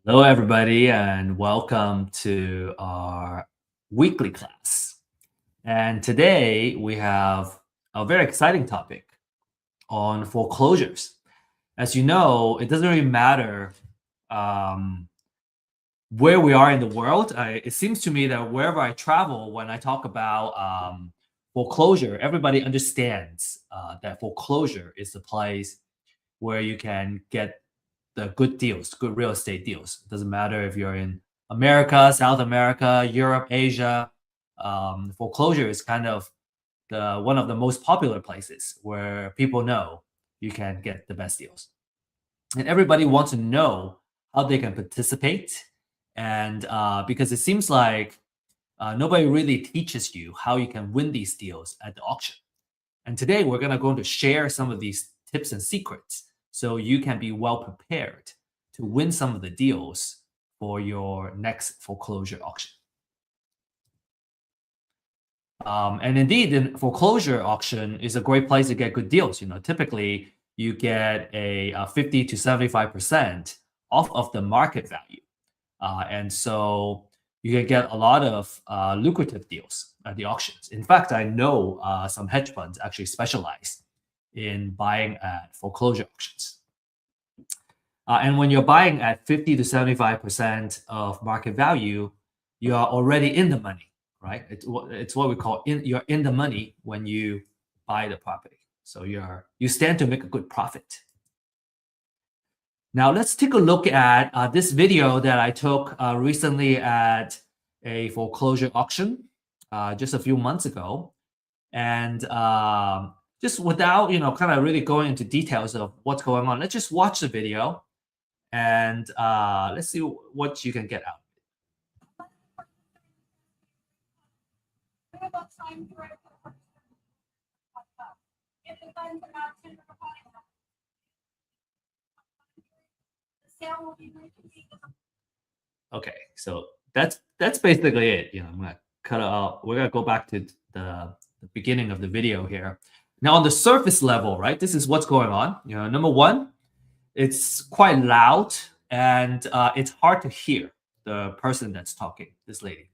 Hello, everybody, and welcome to our weekly class. And today we have a very exciting topic on foreclosures. As you know, it doesn't really matter um, where we are in the world. It seems to me that wherever I travel, when I talk about foreclosure, everybody understands that foreclosure is the place where you can get the good deals, good real estate deals. It doesn't matter if you're in America, South America, Europe, Asia. Foreclosure is kind of the one of the most popular places where people know you can get the best deals, and everybody wants to know how they can participate. And because it seems like nobody really teaches you how you can win these deals at the auction. And today we're going to share some of these tips and secrets so you can be well prepared to win some of the deals for your next foreclosure auction. And indeed, the foreclosure auction is a great place to get good deals. Typically you get a 50 to 75% off of the market value. And so you can get a lot of lucrative deals at the auctions. In fact, I know some hedge funds actually specialize in buying at foreclosure auctions. And when you're buying at 50 to 75% of market value, you are already in the money, right? It's what we call you're in the money when you buy the property. So you stand to make a good profit. Now let's take a look at this video that I took recently at a foreclosure auction just a few months ago. And just without, kind of really going into details of what's going on, let's just watch the video and let's see what you can get out. Okay, so that's basically it. I'm gonna cut it out. We're gonna go back to the beginning of the video here. Now, on the surface level, right? This is what's going on. Number one, it's quite loud and it's hard to hear the person that's talking. This lady.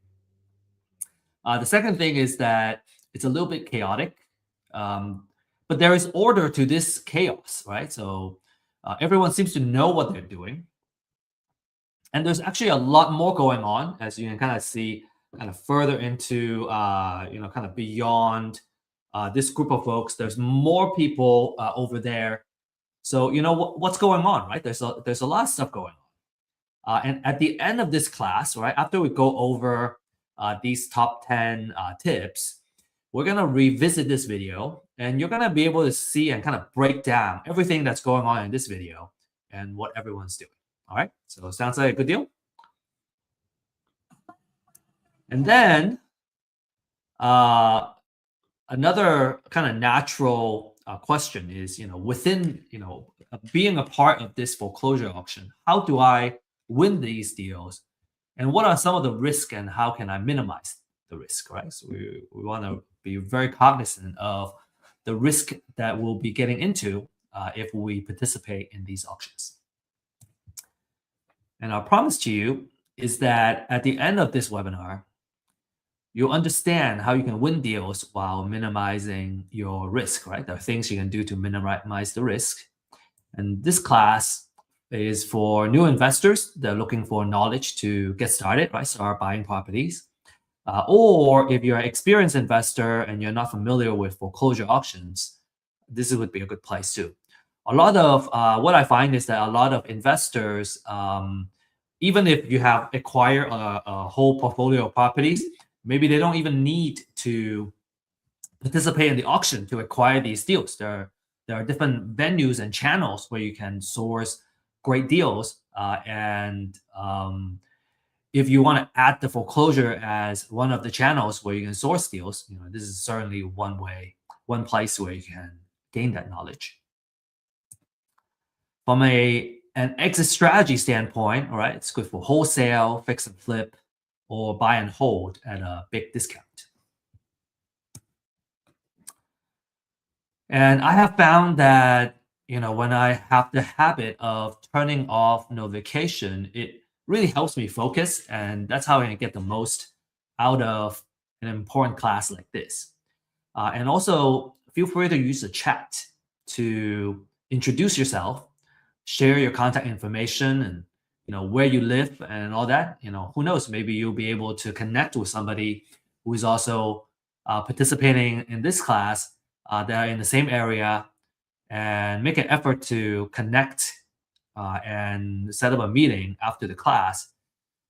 The second thing is that it's a little bit chaotic, but there is order to this chaos, right? So everyone seems to know what they're doing. And there's actually a lot more going on, as you can kind of see, kind of further into, kind of beyond this group of folks. There's more people over there. So what's going on, right? There's a lot of stuff going on. And at the end of this class, right, after we go over these top 10 tips, we're gonna revisit this video, and you're gonna be able to see and kind of break down everything that's going on in this video and what everyone's doing. All right, so sounds like a good deal. And then another kind of natural question is, within, being a part of this foreclosure auction, how do I win these deals? And what are some of the risks and how can I minimize the risk, right? So we want to be very cognizant of the risk that we'll be getting into if we participate in these auctions. And our promise to you is that at the end of this webinar, you'll understand how you can win deals while minimizing your risk, right? There are things you can do to minimize the risk. And this class is for new investors that are looking for knowledge to get started, right? Start buying properties. Or if you're an experienced investor and you're not familiar with foreclosure auctions, this would be a good place too. A lot of what I find is that a lot of investors, even if you have acquired a whole portfolio of properties, maybe they don't even need to participate in the auction to acquire these deals. There are different venues and channels where you can source great deals. If you want to add the foreclosure as one of the channels where you can source deals, this is certainly one place where you can gain that knowledge. From an exit strategy standpoint, all right, it's good for wholesale, fix and flip, or buy and hold at a big discount. And I have found that, when I have the habit of turning off notification, it really helps me focus, and that's how I get the most out of an important class like this. And also, feel free to use the chat to introduce yourself, share your contact information, and where you live and all that. Who knows? Maybe you'll be able to connect with somebody who is also participating in this class that are in the same area, and make an effort to connect and set up a meeting after the class.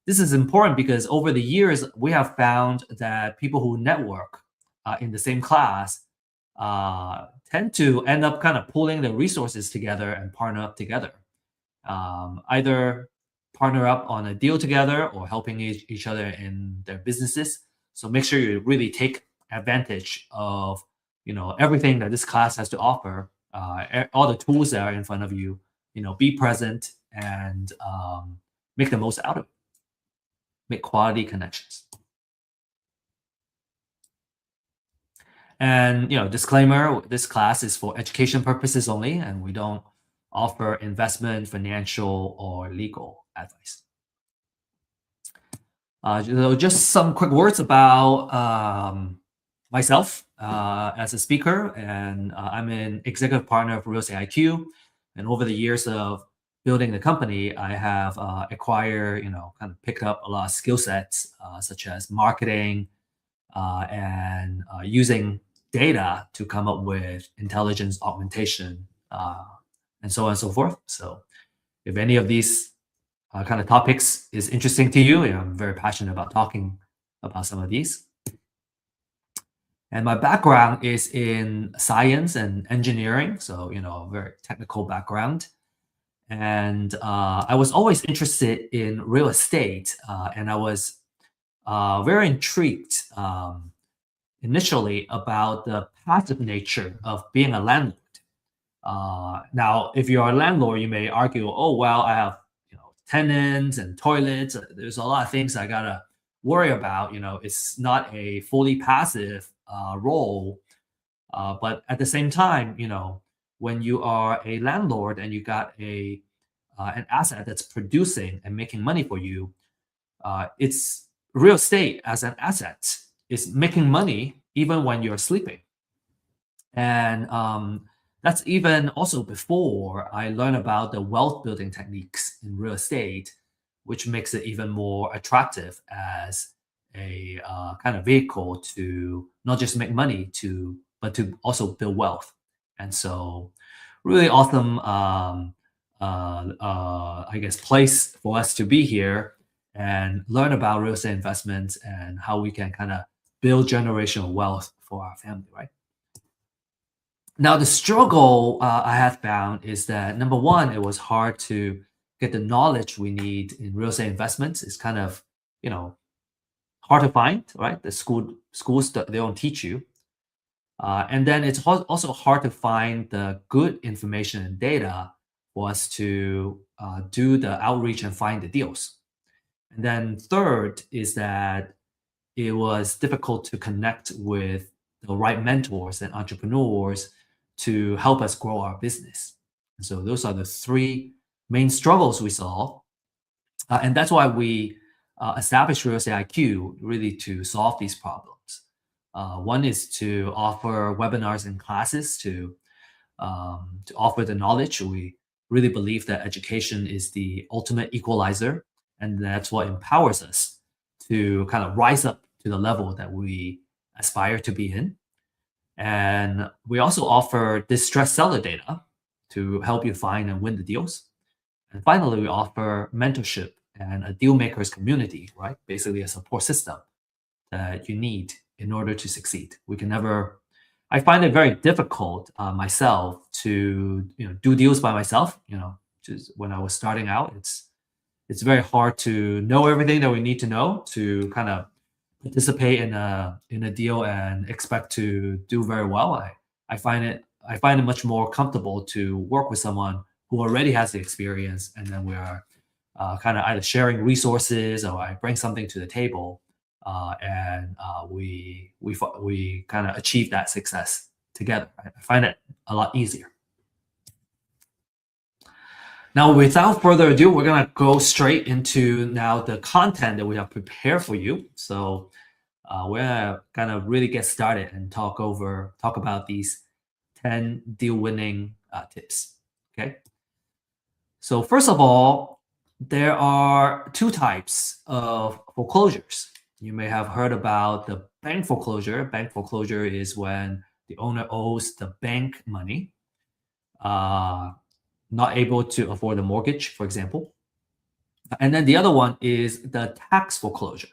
This is important because over the years, we have found that people who network in the same class tend to end up kind of pulling the resources together and partner up together. Either partner up on a deal together or helping each other in their businesses. So make sure you really take advantage of everything that this class has to offer, all the tools that are in front of you. Be present and make the most out of it. Make quality connections. And disclaimer: this class is for education purposes only, and we don't offer investment, financial, or legal advice. Just some quick words about myself as a speaker, and I'm an executive partner of Real Estate IQ. And over the years of building the company, I have acquired, kind of picked up a lot of skill sets, such as marketing and using data to come up with intelligence augmentation, and so on and so forth. So if any of these kind of topics is interesting to you, I'm very passionate about talking about some of these. And my background is in science and engineering, so a very technical background. And I was always interested in real estate, and I was very intrigued initially about the passive nature of being a landlord. Now, if you're a landlord, you may argue, "Oh, well, I have tenants and toilets. There's a lot of things I gotta worry about. It's not a fully passive role." But at the same time, when you are a landlord and you got an asset that's producing and making money for you, it's real estate as an asset is making money even when you're sleeping. And that's even also before I learned about the wealth building techniques in real estate, which makes it even more attractive as a kind of vehicle to not just make money but to also build wealth. And so, really awesome, I guess, place for us to be here and learn about real estate investments and how we can kind of build generational wealth for our family, right? Now, the struggle I have found is that number one, it was hard to get the knowledge we need in real estate investments. It's kind of, hard to find, right? The schools they don't teach you, and then it's also hard to find the good information and data for us to do the outreach and find the deals. And then third is that it was difficult to connect with the right mentors and entrepreneurs to help us grow our business. And so those are the three main struggles we saw. And that's why we established Real Estate IQ, really to solve these problems. One is to offer webinars and classes to offer the knowledge. We really believe that education is the ultimate equalizer, and that's what empowers us to kind of rise up to the level that we aspire to be in. And we also offer distressed seller data to help you find and win the deals. And finally, we offer mentorship and a deal makers community, right? Basically, a support system that you need in order to succeed. We can never. I find it very difficult myself to do deals by myself. Just when I was starting out, it's very hard to know everything that we need to know to kind of participate in a deal and expect to do very well. I find it much more comfortable to work with someone who already has the experience, and then we are kind of either sharing resources or I bring something to the table, and we kind of achieve that success together. I find it a lot easier. Now, without further ado, we're gonna go straight into now the content that we have prepared for you. So we're gonna kind of really get started and talk about these 10 deal winning tips. Okay. So first of all, there are two types of foreclosures. You may have heard about the bank foreclosure. Bank foreclosure is when the owner owes the bank money, uh, not able to afford a mortgage, for example. And then the other one is the tax foreclosure,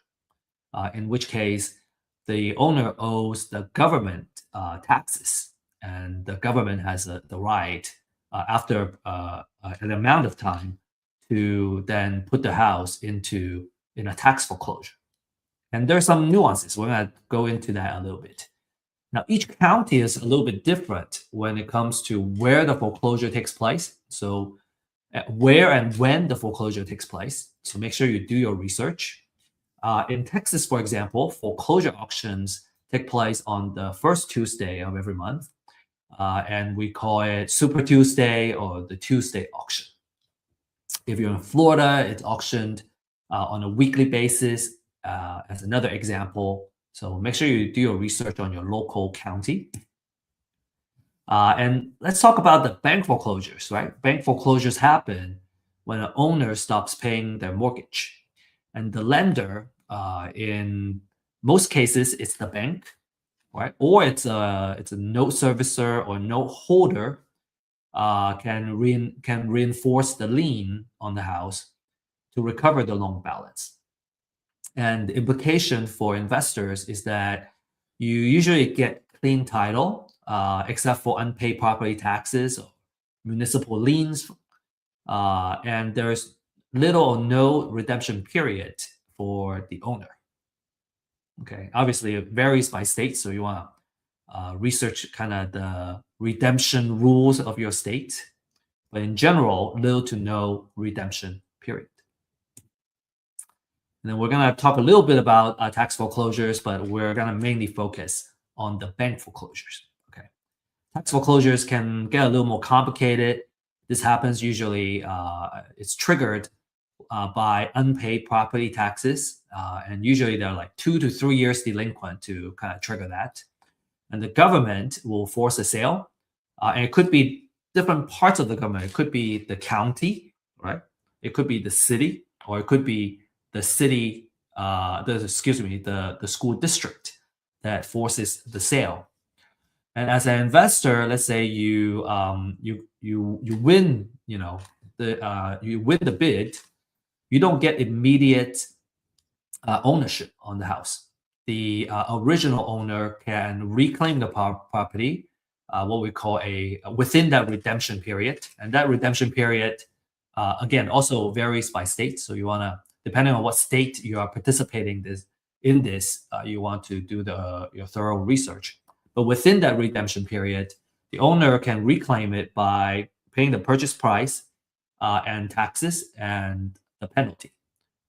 in which case the owner owes the government taxes, and the government has the right after an amount of time to then put the house in a tax foreclosure. And there's some nuances. We're going to go into that a little bit. Now, each county is a little bit different when it comes to where the foreclosure takes place. So, where and when the foreclosure takes place. So, make sure you do your research. In Texas, for example, foreclosure auctions take place on the first Tuesday of every month, and we call it Super Tuesday or the Tuesday auction. If you're in Florida, it's auctioned on a weekly basis, as another example. So make sure you do your research on your local county. And let's talk about the bank foreclosures, right? Bank foreclosures happen when an owner stops paying their mortgage. And the lender, in most cases, it's the bank, right? Or it's a note servicer or note holder, can reinforce the lien on the house to recover the loan balance. And the implication for investors is that you usually get clean title, except for unpaid property taxes or municipal liens, and there's little or no redemption period for the owner. Okay, obviously it varies by state, so you want to research kind of the redemption rules of your state. But in general, little to no redemption period. And then we're going to talk a little bit about tax foreclosures, but we're going to mainly focus on the bank foreclosures. Okay, tax foreclosures can get a little more complicated. This happens usually, it's triggered by unpaid property taxes, and usually they're like 2 to 3 years delinquent to kind of trigger that. And the government will force a sale, and it could be different parts of the government. It could be the county, right? It could be the city, or it could be the city, the school district that forces the sale. And as an investor, let's say you win, you win the bid, you don't get immediate ownership on the house. The original owner can reclaim the property, what we call within that redemption period, and that redemption period, again, also varies by state. So you want to, depending on what state you are participating in this, you want to do your thorough research. But within that redemption period, the owner can reclaim it by paying the purchase price and taxes and the penalty.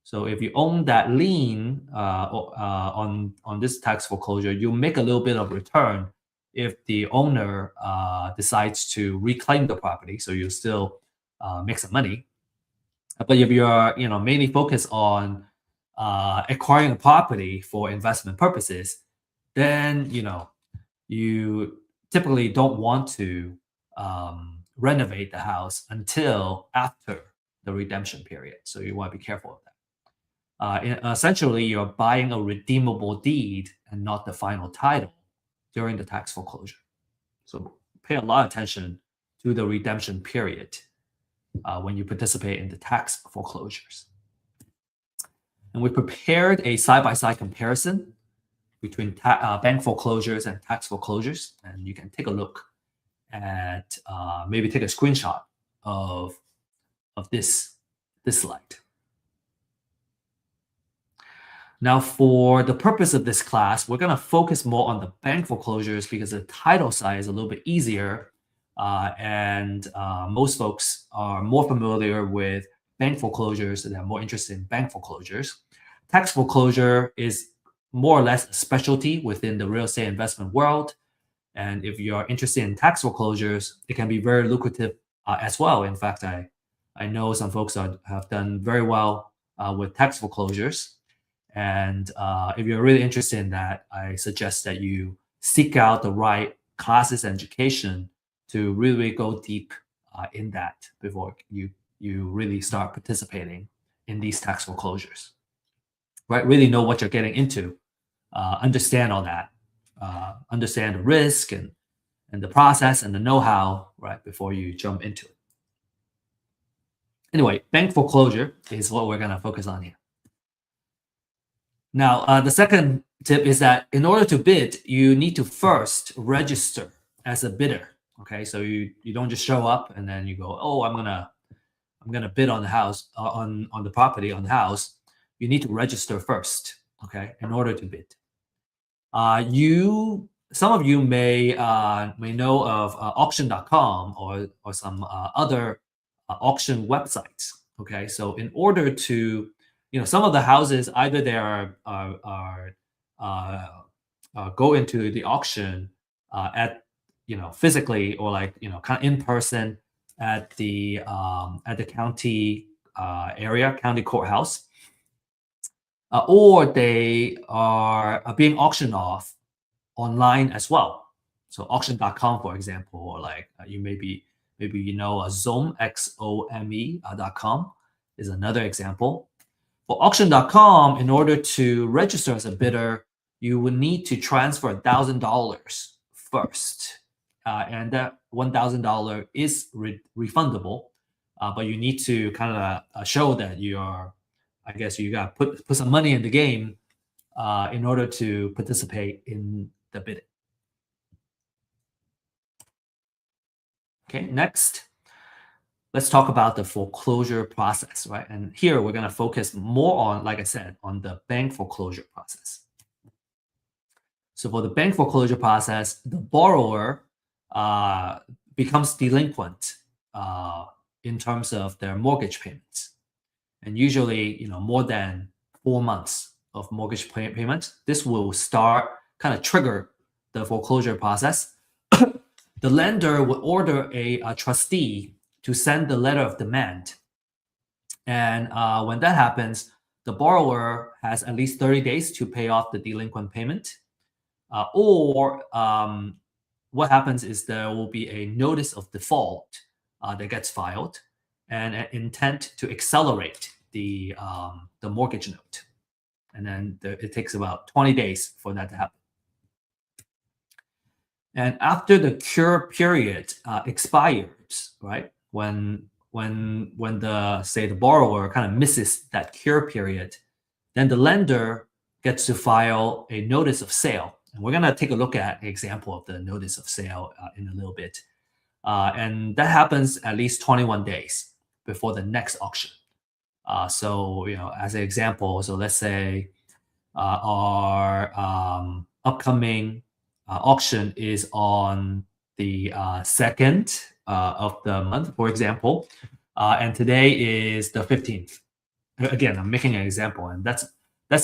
So if you own that lien on this tax foreclosure, you make a little bit of return if the owner decides to reclaim the property. So you still make some money. But if you're mainly focused on acquiring a property for investment purposes, then you typically don't want to renovate the house until after the redemption period. So you want to be careful of that. Essentially, you're buying a redeemable deed and not the final title during the tax foreclosure. So pay a lot of attention to the redemption period when you participate in the tax foreclosures. And we prepared a side-by-side comparison between bank foreclosures and tax foreclosures. And you can take a look at, maybe take a screenshot of this slide. Now, for the purpose of this class, we're going to focus more on the bank foreclosures because the title side is a little bit easier, and most folks are more familiar with bank foreclosures and are more interested in bank foreclosures. Tax foreclosure is more or less a specialty within the real estate investment world, and if you're interested in tax foreclosures, it can be very lucrative as well. In fact, I I know some folks have done very well with tax foreclosures. And if you're really interested in that, I suggest that you seek out the right classes and education to really go deep in that before you really start participating in these tax foreclosures. Right? Really know what you're getting into, understand all that, understand the risk and the process and the know-how, right, before you jump into it. Anyway, bank foreclosure is what we're going to focus on here. Now, the second tip is that in order to bid, you need to first register as a bidder. Okay, so you don't just show up and then you go, oh, I'm gonna bid on the house on the property on the house. You need to register first. Okay, in order to bid. You some of you may know of auction.com or some other auction websites. Okay, so in order to some of the houses either they are uh, go into the auction at physically or like kind of in person at the county area county courthouse, or they are being auctioned off online as well. So auction.com, for example, or like you maybe Xome XOME.com is another example. For auction.com, in order to register as a bidder, you would need to transfer $1,000 first, and that $1,000 is refundable, but you need to kind of show that you are, I guess you got to put some money in the game in order to participate in the bidding. Okay, next, let's talk about the foreclosure process, right? And here we're going to focus more on, like I said, on the bank foreclosure process. So for the bank foreclosure process, the borrower becomes delinquent in terms of their mortgage payments, and usually, more than 4 months of mortgage payment. This will start kind of trigger the foreclosure process. The lender will order a trustee to send the letter of demand. And when that happens, the borrower has at least 30 days to pay off the delinquent payment. Or what happens is there will be a notice of default that gets filed and an intent to accelerate the mortgage note. And then it takes about 20 days for that to happen. And after the cure period expires, right, when the borrower kind of misses that cure period, then the lender gets to file a notice of sale. And we're going to take a look at an example of the notice of sale in a little bit. And that happens at least 21 days before the next auction. So, as an example, so let's say our upcoming auction is on the 2nd of the month, for example, and today is the 15th. Again, I'm making an example, and that's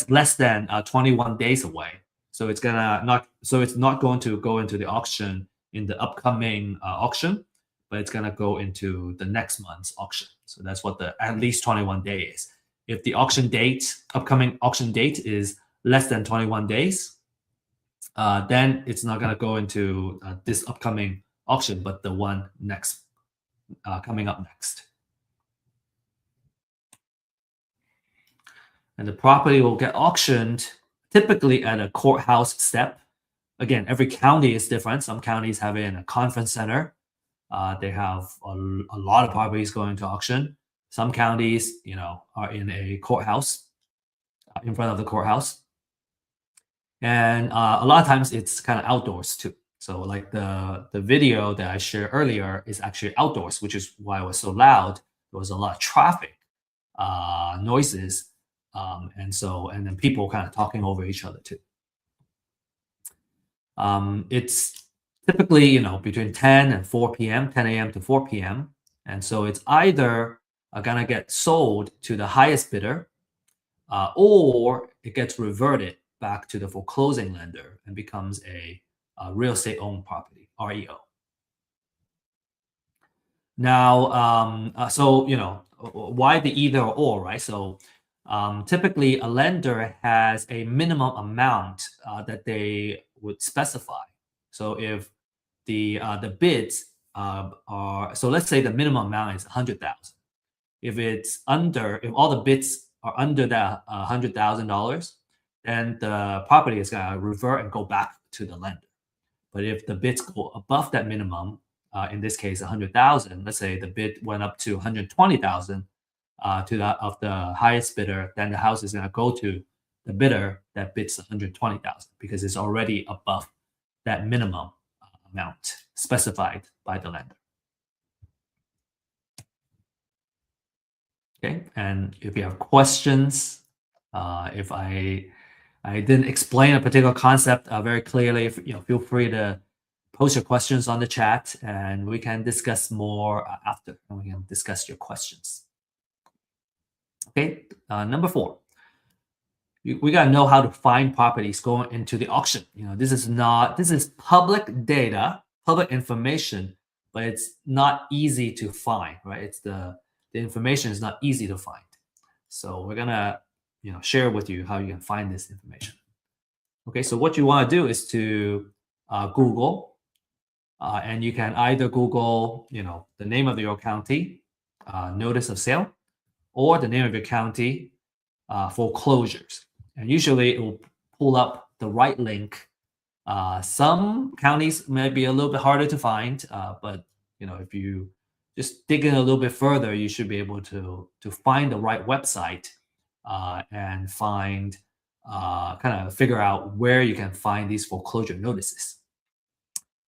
less than 21 days away. So it's not going to go into the auction in the upcoming auction, but it's gonna go into the next month's auction. So that's what the at least 21 days. If the upcoming auction date is less than 21 days, then it's not gonna go into this upcoming auction, but the one next coming up next. And the property will get auctioned typically at a courthouse step. Again, every county is different. Some counties have it in a conference center. They have a lot of properties going to auction. Some counties, are in a courthouse, in front of the courthouse. And a lot of times it's kind of outdoors too. So like the video that I shared earlier is actually outdoors, which is why it was so loud. There was a lot of traffic, noises, and then people kind of talking over each other too. It's typically, between 10 and 4 p.m., 10 a.m. to 4 p.m. And so it's either gonna get sold to the highest bidder, or it gets reverted back to the foreclosing lender and becomes a real estate owned property, REO. Now, so why the either or, right? So typically, a lender has a minimum amount that they would specify. So if the bids are so, let's say the minimum amount is 100,000. If all the bids are under that $100,000, then the property is gonna revert and go back to the lender. But if the bids go above that minimum, in this case, 100,000, let's say the bid went up to 120,000 to the of the highest bidder, then the house is going to go to the bidder that bids 120,000 because it's already above that minimum amount specified by the lender. Okay, and if you have questions, if I didn't explain a particular concept very clearly, feel free to post your questions on the chat, and we can discuss more after, and we can discuss your questions. Okay, number 4, we gotta know how to find properties going into the auction. This is public data, public information, but it's not easy to find, right? The information is not easy to find. So we're gonna, share with you how you can find this information. Okay, so what you want to do is to Google, and you can either Google, the name of your county, notice of sale, or the name of your county, foreclosures. And usually it will pull up the right link. Some counties may be a little bit harder to find, but if you just dig in a little bit further, you should be able to find the right website and find kind of figure out where you can find these foreclosure notices.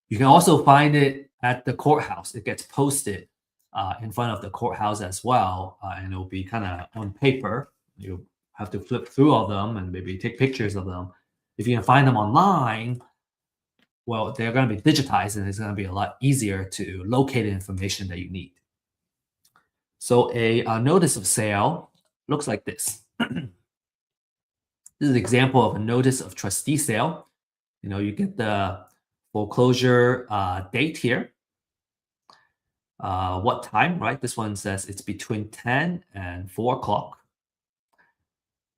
You can also find it at the courthouse. It gets posted in front of the courthouse as well, and it'll be kind of on paper. You have to flip through all of them and maybe take pictures of them. If you can find them online, well, they're going to be digitized, and it's going to be a lot easier to locate the information that you need. So a notice of sale looks like this. This is an example of a notice of trustee sale. You get the foreclosure date here. What time, right? This one says it's between 10 and 4 o'clock.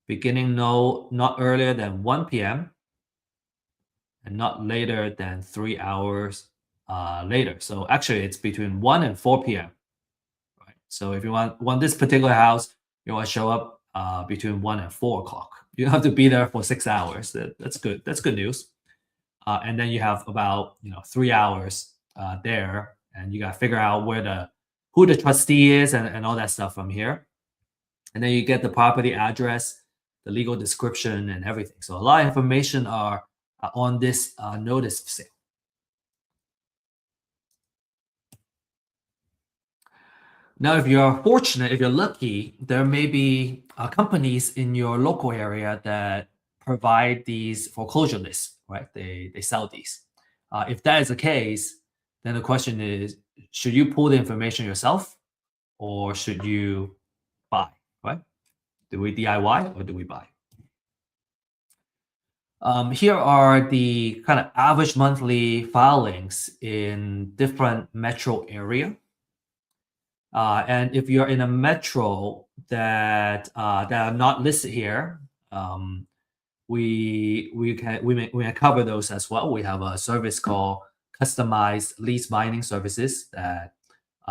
Beginning not earlier than 1 p.m. and not later than 3 hours later. So actually, it's between 1 and 4 p.m. Right? So if you want this particular house, you want to show up between 1 and 4 o'clock. You don't have to be there for 6 hours. That's good. That's good news. And then you have about 3 hours there, and you got to figure out who the trustee is and all that stuff from here. And then you get the property address, the legal description, and everything. So a lot of information are on this notice of sale. Now, if you're fortunate, if you're lucky, there may be companies in your local area that provide these foreclosure lists, right? They sell these. If that is the case, then the question is, should you pull the information yourself, or should you buy, right? Do we DIY or do we buy? Here are the kind of average monthly filings in different metro area. And if you're in a metro that are not listed here, we can cover those as well. We have a service called customized lease binding services that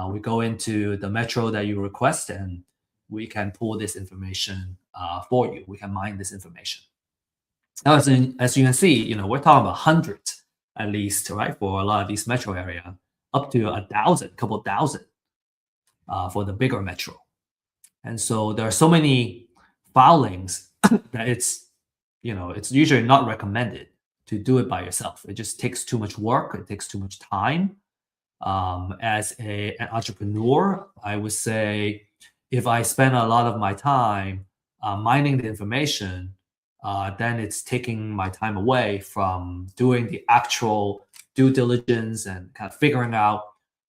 we go into the metro that you request, and we can pull this information for you. We can mine this information. Now, as you can see, we're talking about hundreds at least, right? For a lot of these metro area, up to 1,000, couple thousand for the bigger metro. And so there are so many filings that it's usually not recommended to do it by yourself. It just takes too much work. It takes too much time. As an entrepreneur, I would say if I spend a lot of my time mining the information, then it's taking my time away from doing the actual due diligence and kind of figuring out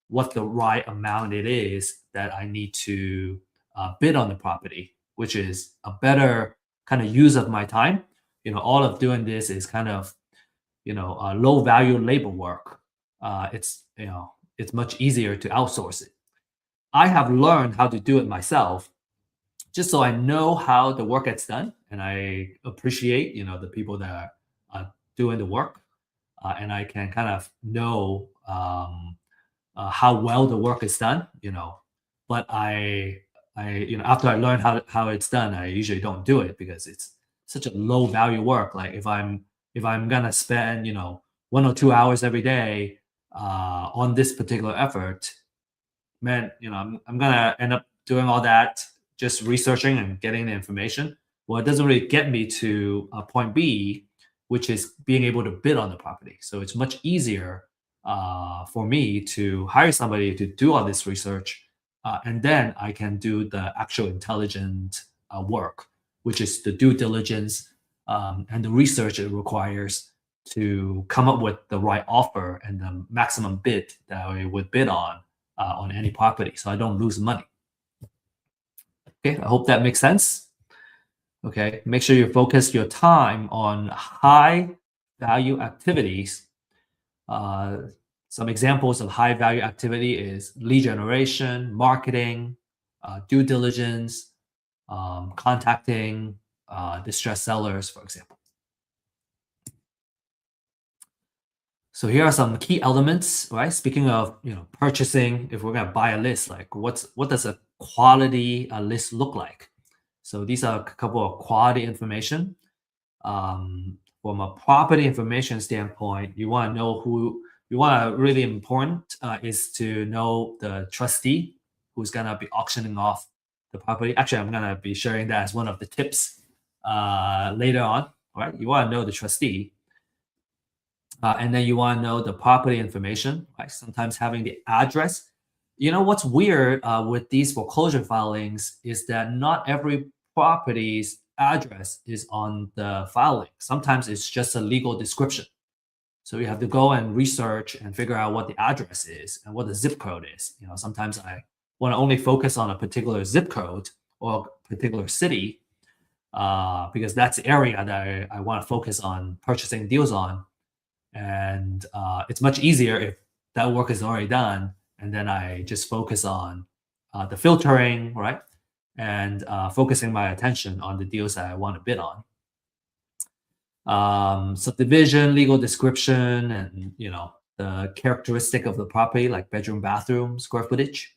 what the right amount it is that I need to bid on the property, which is a better kind of use of my time. All of doing this is kind of, low value labor work. It's much easier to outsource it. I have learned how to do it myself, just so I know how the work gets done, and I appreciate, the people that are doing the work, and I can kind of know how well the work is done. But after I learn how it's done, I usually don't do it because it's such a low value work. Like if I'm gonna spend 1 or 2 hours every day on this particular effort, man, I'm gonna end up doing all that, just researching and getting the information. Well, it doesn't really get me to point B, which is being able to bid on the property. So it's much easier for me to hire somebody to do all this research, and then I can do the actual intelligent work, which is the due diligence and the research it requires to come up with the right offer and the maximum bid that I would bid on any property, so I don't lose money. Okay, I hope that makes sense. Okay, make sure you focus your time on high value activities. Some examples of high value activity is lead generation, marketing, due diligence, contacting distressed sellers, for example. So here are some key elements, right? Speaking of, purchasing, if we're gonna buy a list, like what does a quality list look like? So these are a couple of quality information. From a property information standpoint, you want to know who you want to really important is to know the trustee who's gonna be auctioning off the property. Actually, I'm gonna be sharing that as one of the tips later on. Right? You want to know the trustee. And then you want to know the property information, right? Sometimes having the address. What's weird with these foreclosure filings is that not every property's address is on the filing. Sometimes it's just a legal description. So you have to go and research and figure out what the address is and what the zip code is. Sometimes I want to only focus on a particular zip code or a particular city because that's the area that I want to focus on purchasing deals on. And it's much easier if that work is already done, and then I just focus on the filtering, right? And focusing my attention on the deals that I want to bid on. Subdivision, legal description, and the characteristic of the property, like bedroom, bathroom, square footage.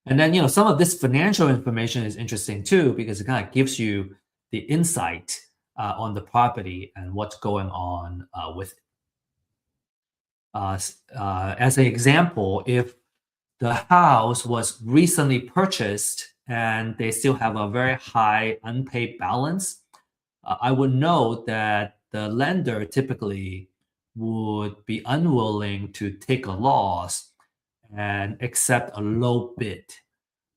And then some of this financial information is interesting too, because it kind of gives you the insight on the property and what's going on with it. As an example, if the house was recently purchased and they still have a very high unpaid balance, I would know that the lender typically would be unwilling to take a loss and accept a low bid.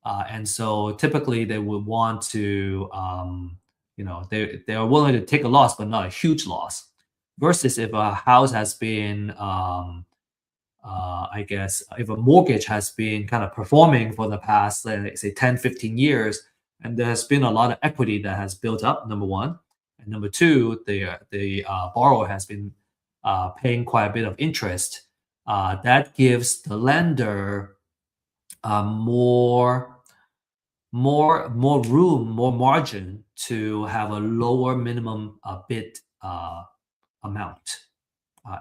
And so typically they would want to, they are willing to take a loss, but not a huge loss. Versus if a house has been, I guess, if a mortgage has been kind of performing for the past, let's say 10, 15 years, and there has been a lot of equity that has built up, number one. And number two, the borrower has been paying quite a bit of interest. That gives the lender more room, more margin to have a lower minimum bid amount,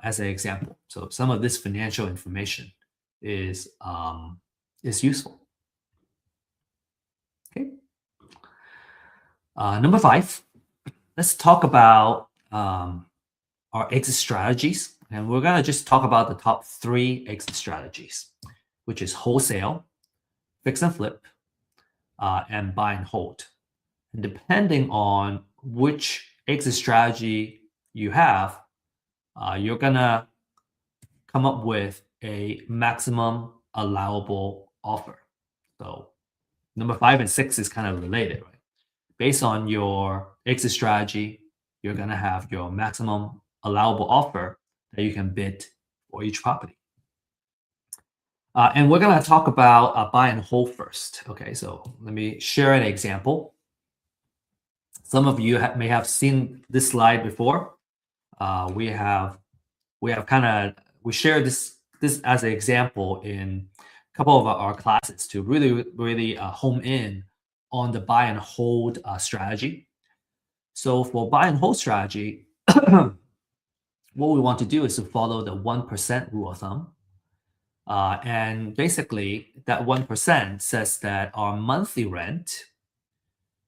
as an example. So some of this financial information is useful. Okay. Number 5, let's talk about our exit strategies, and we're gonna just talk about the top 3 exit strategies, which is wholesale, fix and flip, and buy and hold. And depending on which exit strategy you have, you're gonna come up with a maximum allowable offer. So number 5 and 6 is kind of related, right? Based on your exit strategy, you're gonna have your maximum allowable offer that you can bid for each property. And we're gonna talk about buy and hold first. Okay, so let me share an example. Some of you may have seen this slide before. We shared this as an example in couple of our classes to really home in on the buy and hold strategy. So for buy and hold strategy, what we want to do is to follow the 1% rule of thumb. And basically, that 1% says that our monthly rent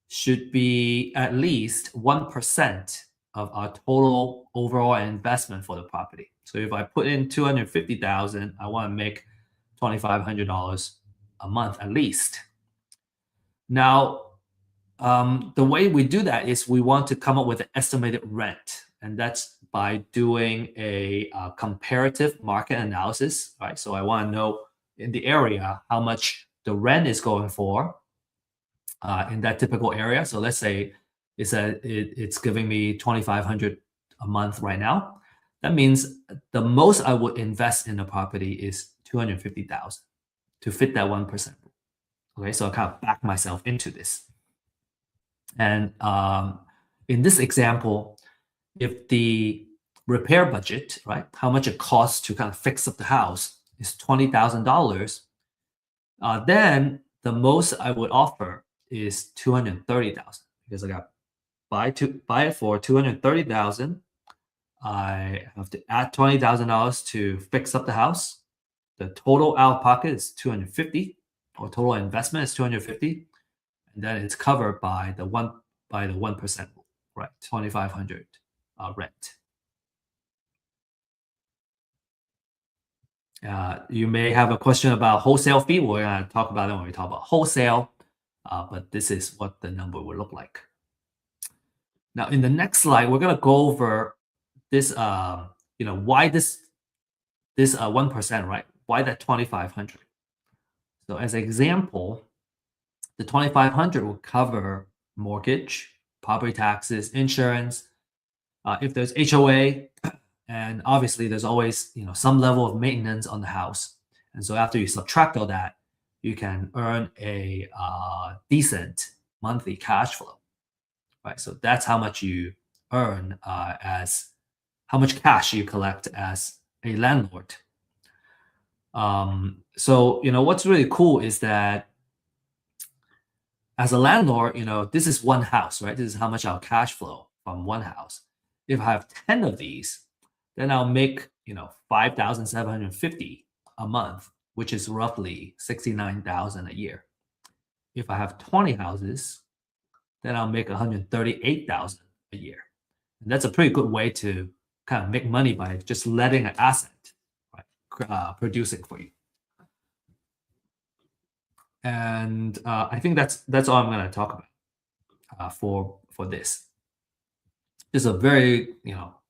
should be at least 1% of our total overall investment for the property. So if I put in 250,000, I want to make $2,500 a month at least. Now, the way we do that is we want to come up with an estimated rent, and that's by doing a comparative market analysis, right? So I want to know in the area how much the rent is going for in that typical area. So let's say it's giving me 2,500 a month right now. That means the most I would invest in the property is 250,000 to fit that 1%. Okay, so I kind of back myself into this. And in this example, if the repair budget, right, how much it costs to kind of fix up the house is $20,000, then the most I would offer is 230,000 because I got buy it for 230,000. I have to add $20,000 to fix up the house. The total out of pocket is 250, or total investment is 250, and then it's covered by the 1% rule, right? 2,500 rent. You may have a question about wholesale fee. We're going to talk about it when we talk about wholesale, but this is what the number will look like. Now, in the next slide, we're going to go over this, why this 1%, right? Why that 2,500? So as an example, the 2,500 will cover mortgage, property taxes, insurance. If there's HOA, and obviously there's always some level of maintenance on the house. And so after you subtract all that, you can earn a decent monthly cash flow, right? So that's how much you earn as how much cash you collect as a landlord. So what's really cool is that as a landlord, this is one house, right? This is how much I'll cash flow from one house. If I have 10 of these, then I'll make 5,750 a month, which is roughly 69,000 a year. If I have 20 houses, then I'll make 138,000 a year. And that's a pretty good way to kind of make money by just letting an asset, right, producing for you. And I think that's all I'm going to talk about for this. Just a very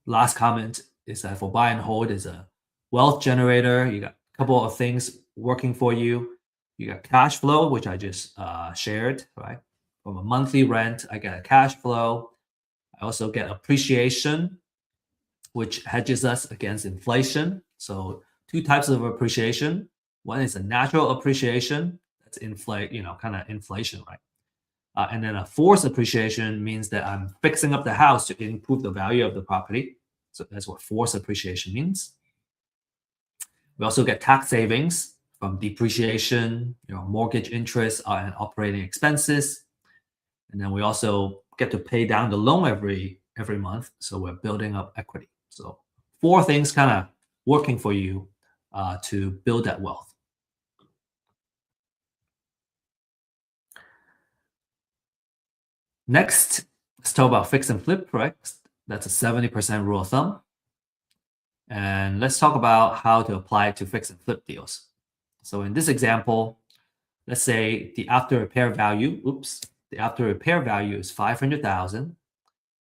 last comment is that for buy and hold is a wealth generator. You got a couple of things working for you. You got cash flow, which I just shared, right? From a monthly rent, I get a cash flow. I also get appreciation, which hedges us against inflation. So two types of appreciation. One is a natural appreciation. That's kind of inflation, right? And then a forced appreciation means that I'm fixing up the house to improve the value of the property. So that's what forced appreciation means. We also get tax savings from depreciation, mortgage interest and operating expenses. And then we also get to pay down the loan every month. So we're building up equity. So 4 things kind of working for you to build that wealth. Next, let's talk about fix and flip, right? That's a 70% rule of thumb. And let's talk about how to apply it to fix and flip deals. So in this example, let's say the after repair value is 500,000.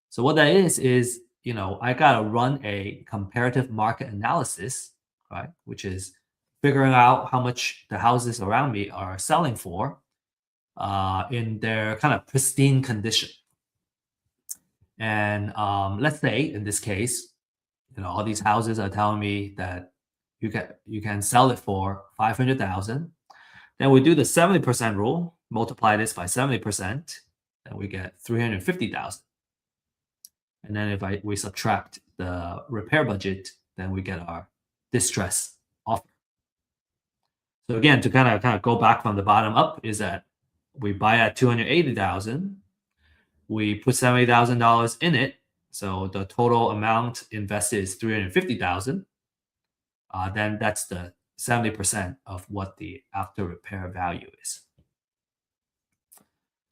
So what that is I gotta run a comparative market analysis, right? Which is figuring out how much the houses around me are selling for in their kind of pristine condition. And let's say in this case, all these houses are telling me that you can sell it for 500,000. Then we do the 70% rule, multiply this by 70%, then we get 350,000. And then if we subtract the repair budget, then we get our distress offer. So again, to kind of go back from the bottom up is that we buy at 280,000, we put $70,000 in it, so the total amount invested is 350,000. Then that's the 70% of what the after repair value is.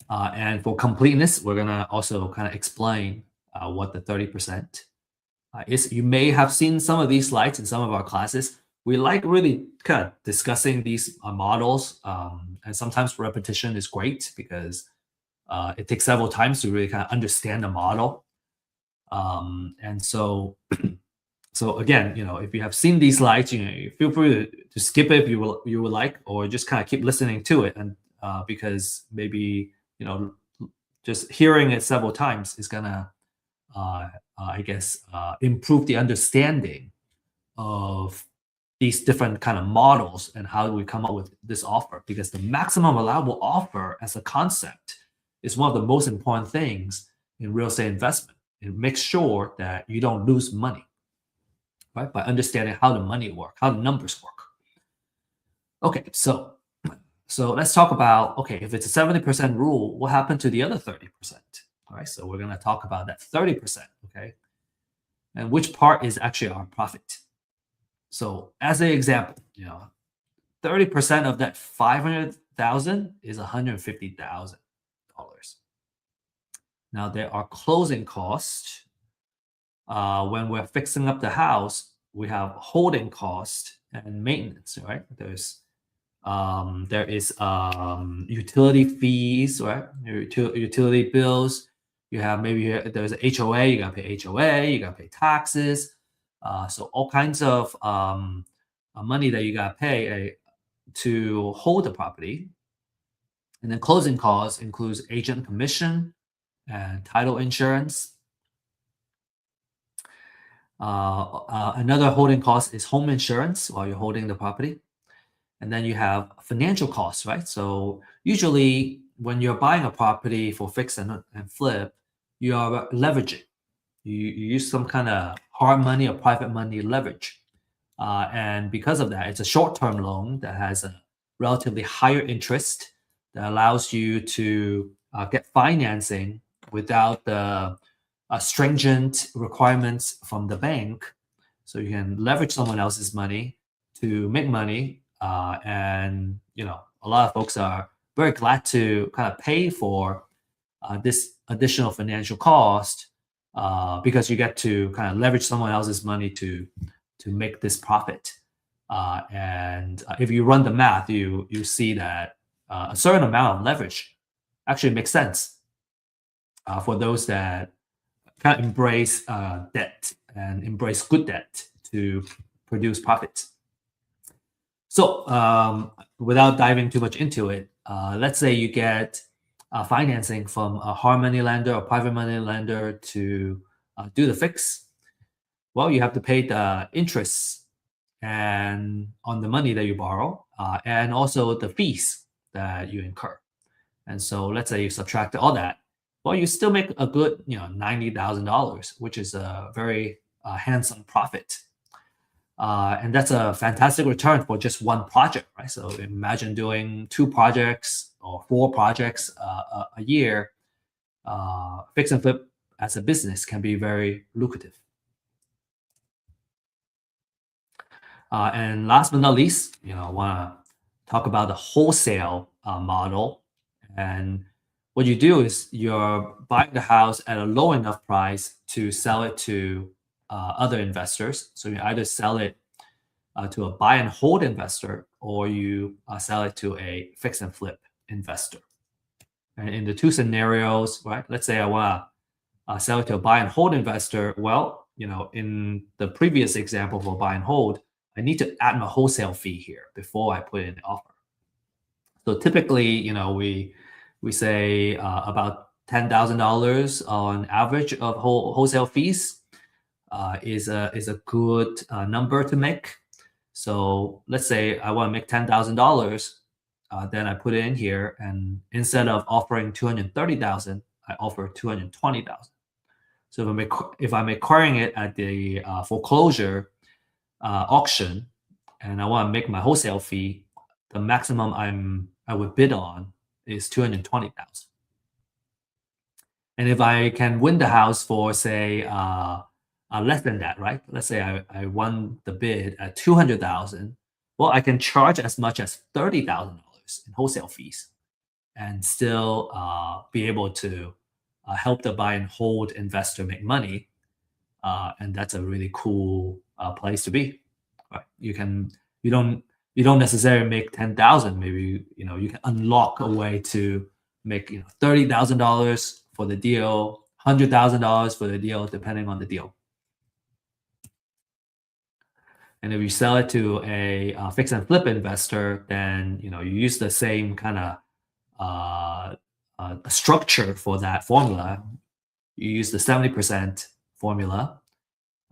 And for completeness, we're gonna also kind of explain what the 30% is. You may have seen some of these slides in some of our classes. We like really kind of discussing these models, and sometimes repetition is great because it takes several times to really kind of understand the model. And so, so again, if you have seen these slides, you feel free to skip it if you would like, or just kind of keep listening to it, and because maybe just hearing it several times is gonna, I guess, improve the understanding of these different kind of models and how we come up with this offer. Because the maximum allowable offer as a concept is one of the most important things in real estate investment. It makes sure that you don't lose money, right? By understanding how the money work, how the numbers work. Okay, so let's talk about, okay, if it's a 70% rule, what happened to the other 30%? All right, so we're going to talk about that 30%, okay? And which part is actually our profit? So as an example, 30% of that 500,000 is $150,000. Now there are closing costs. When we're fixing up the house, we have holding cost and maintenance, right? There is utility fees, right? Utility bills. You have there's a HOA. You gotta pay HOA. You gotta pay taxes. So all kinds of money that you gotta pay to hold the property. And then closing costs includes agent commission and title insurance. Another holding cost is home insurance while you're holding the property. And then you have financial costs, right? So usually when you're buying a property for fix and flip, you are leveraging. You use some kind of hard money or private money leverage. And because of that, it's a short-term loan that has a relatively higher interest that allows you to get financing without the stringent requirements from the bank. So you can leverage someone else's money to make money. And a lot of folks are very glad to kind of pay for this additional financial cost because you get to kind of leverage someone else's money to make this profit. And if you run the math, you see that a certain amount of leverage actually makes sense for those that kind of embrace debt and embrace good debt to produce profits. So without diving too much into it, let's say you get financing from a hard money lender or private money lender to do the fix. Well, you have to pay the interest and on the money that you borrow, and also the fees that you incur. And so let's say you subtract all that. Well, you still make a good, $90,000, which is a very handsome profit. And that's a fantastic return for just one project, right? So imagine doing 2 projects or 4 projects a year. Fix and flip as a business can be very lucrative. And last but not least, I want to talk about the wholesale model. And what you do is you're buying the house at a low enough price to sell it to other investors. So you either sell it to a buy and hold investor, or you sell it to a fix and flip investor. And in the 2 scenarios, right? Let's say I want to sell it to a buy and hold investor. Well, in the previous example for buy and hold, I need to add my wholesale fee here before I put in the offer. So typically, we say about $10,000 on average of wholesale fees is a good number to make. So let's say I want to make $10,000, then I put it in here, and instead of offering 230,000, I offer 220,000. So if I'm acquiring it at the foreclosure auction, and I want to make my wholesale fee the maximum I would bid on is 220,000. And if I can win the house for say less than that, right? Let's say I won the bid at 200,000. Well, I can charge as much as $30,000 in wholesale fees and still be able to help the buy and hold investor make money. And that's a really cool place to be. Right? You don't you don't necessarily make 10,000. Maybe you can unlock a way to make $30,000 for the deal, $100,000 for the deal, depending on the deal. And if you sell it to a fix and flip investor, then you use the same kind of structure for that formula. You use the 70% formula.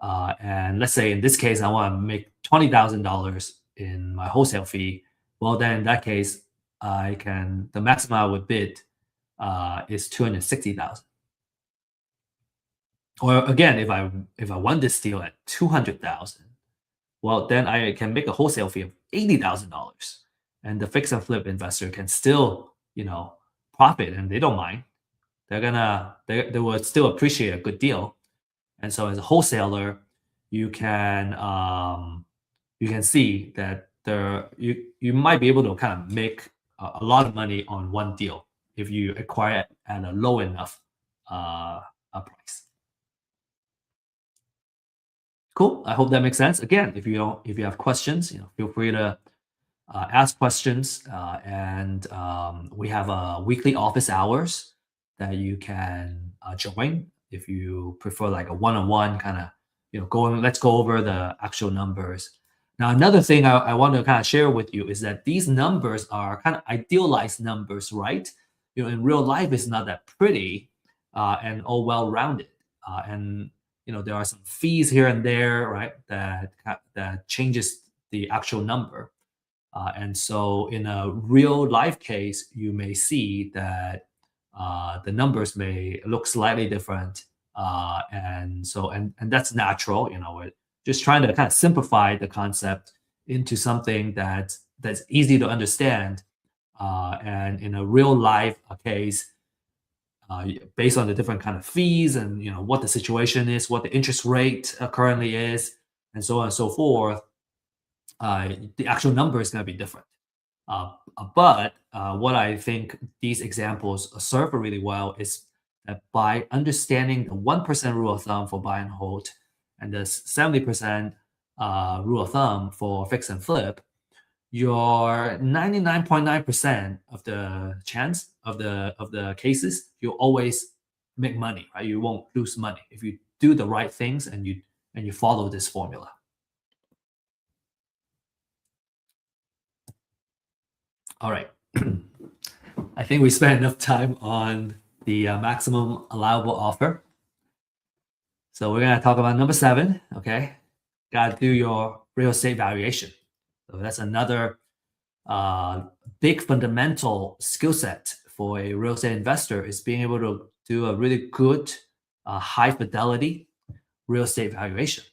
And let's say in this case, I want to make $20,000 in my wholesale fee. Well, then in that case, the maximum I would bid is 260,000. Or again, if I won this deal at 200,000, well, then I can make a wholesale fee of $80,000, and the fix and flip investor can still profit, and they don't mind. They will still appreciate a good deal. And so as a wholesaler, you can see that you might be able to kind of make a lot of money on one deal if you acquire it at a low enough price. Cool. I hope that makes sense. Again, if you have questions, feel free to ask questions. And we have weekly office hours that you can join if you prefer like a one-on-one kind of let's go over the actual numbers. Now, another thing I want to kind of share with you is that these numbers are kind of idealized numbers, right? In real life, it's not that pretty and all well-rounded. And there are some fees here and there, right? That changes the actual number. And so in a real life case, you may see that the numbers may look slightly different. And that's natural. We're just trying to kind of simplify the concept into something that's easy to understand. And in a real life case, based on the different kind of fees and what the situation is, what the interest rate currently is, and so on and so forth, the actual number is going to be different. But what I think these examples serve really well is that by understanding the 1% rule of thumb for buy and hold and the 70% rule of thumb for fix and flip, your 99.9% of the chance of the cases, you always make money, right? You won't lose money if you do the right things and you follow this formula. All right. I think we spent enough time on the maximum allowable offer. So we're going to talk about number 7, okay? Got to do your real estate valuation. So that's another big fundamental skill set for a real estate investor is being able to do a really good, high fidelity real estate valuation.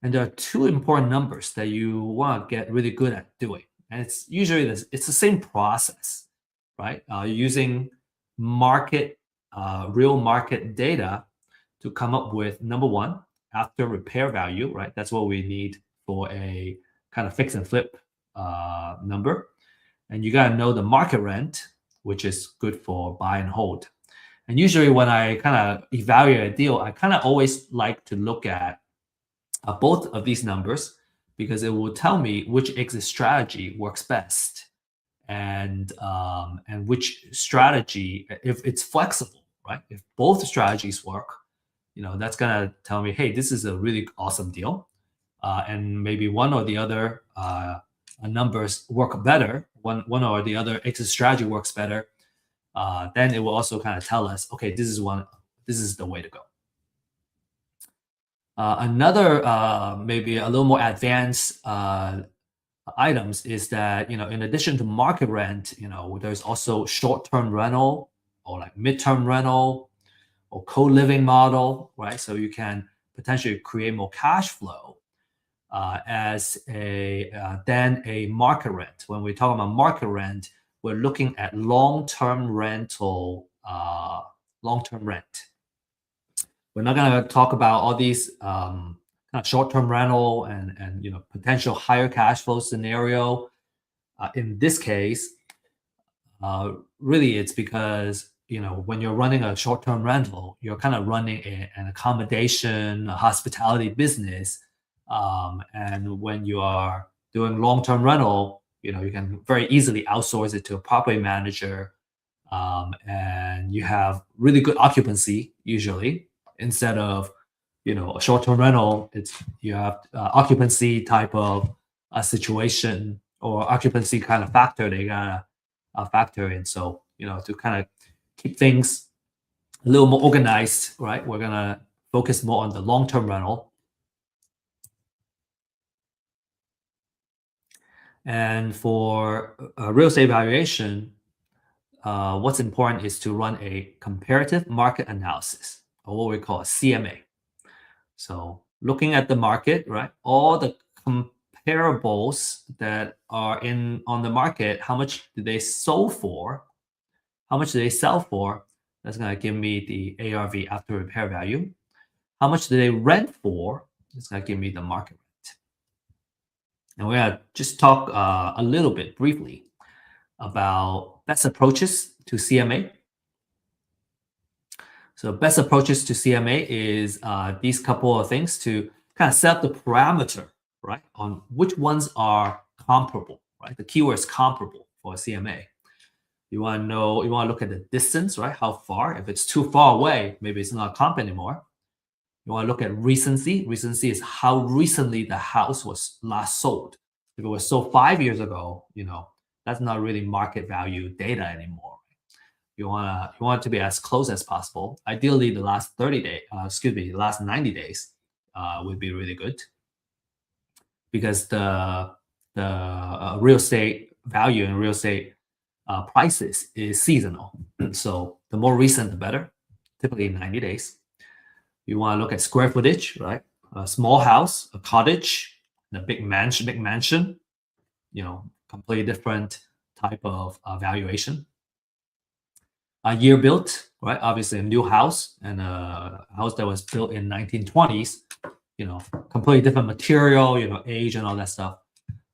And there are 2 important numbers that you want to get really good at doing. And it's usually it's the same process, right? Using real market data to come up with number 1, after repair value, right? That's what we need for a kind of fix and flip number. And you got to know the market rent, which is good for buy and hold. And usually when I kind of evaluate a deal, I kind of always like to look at both of these numbers because it will tell me which exit strategy works best and which strategy, if it's flexible, right? If both strategies work, that's gonna tell me, hey, this is a really awesome deal, and maybe one or the other numbers work better. One or the other exit strategy works better. Then it will also kind of tell us, okay, this is the way to go. Another maybe a little more advanced items is that in addition to market rent, there's also short-term rental or like mid-term rental or co-living model, right? So you can potentially create more cash flow as a than a market rent. When we talk about market rent, we're looking at long-term rental, long-term rent. We're not going to talk about all these kind of short-term rental and potential higher cash flow scenario. In this case, really it's because when you're running a short-term rental, you're kind of running an accommodation, a hospitality business, and when you are doing long-term rental, you can very easily outsource it to a property manager, and you have really good occupancy usually instead of a short-term rental. It's you have occupancy type of a situation or occupancy kind of factor they gotta factor in. So to kind of keep things a little more organized, right? We're gonna focus more on the long-term rental. And for real estate valuation, what's important is to run a comparative market analysis, or what we call a CMA. So looking at the market, right? All the comparables that are on the market, how much do they sell for? How much do they sell for? That's going to give me the ARV, after repair value. How much do they rent for? It's going to give me the market rent. And we're going to just talk a little bit briefly about best approaches to CMA. So best approaches to CMA is these couple of things to kind of set up the parameter, right, on which ones are comparable, right? The keyword is comparable for a CMA. You want to know, you want to look at the distance, right? How far? If it's too far away, maybe it's not comp anymore. You want to look at recency. Recency is how recently the house was last sold. If it was sold 5 years ago, that's not really market value data anymore. You want it to be as close as possible. Ideally, the last 30 days, the last 90 days would be really good, because the real estate value and real estate prices is seasonal. So the more recent, the better. Typically 90 days. You want to look at square footage, right? A small house, a cottage, and a big mansion. Completely different type of valuation. A year built, right? Obviously, a new house and a house that was built in 1920s. Completely different material, age and all that stuff.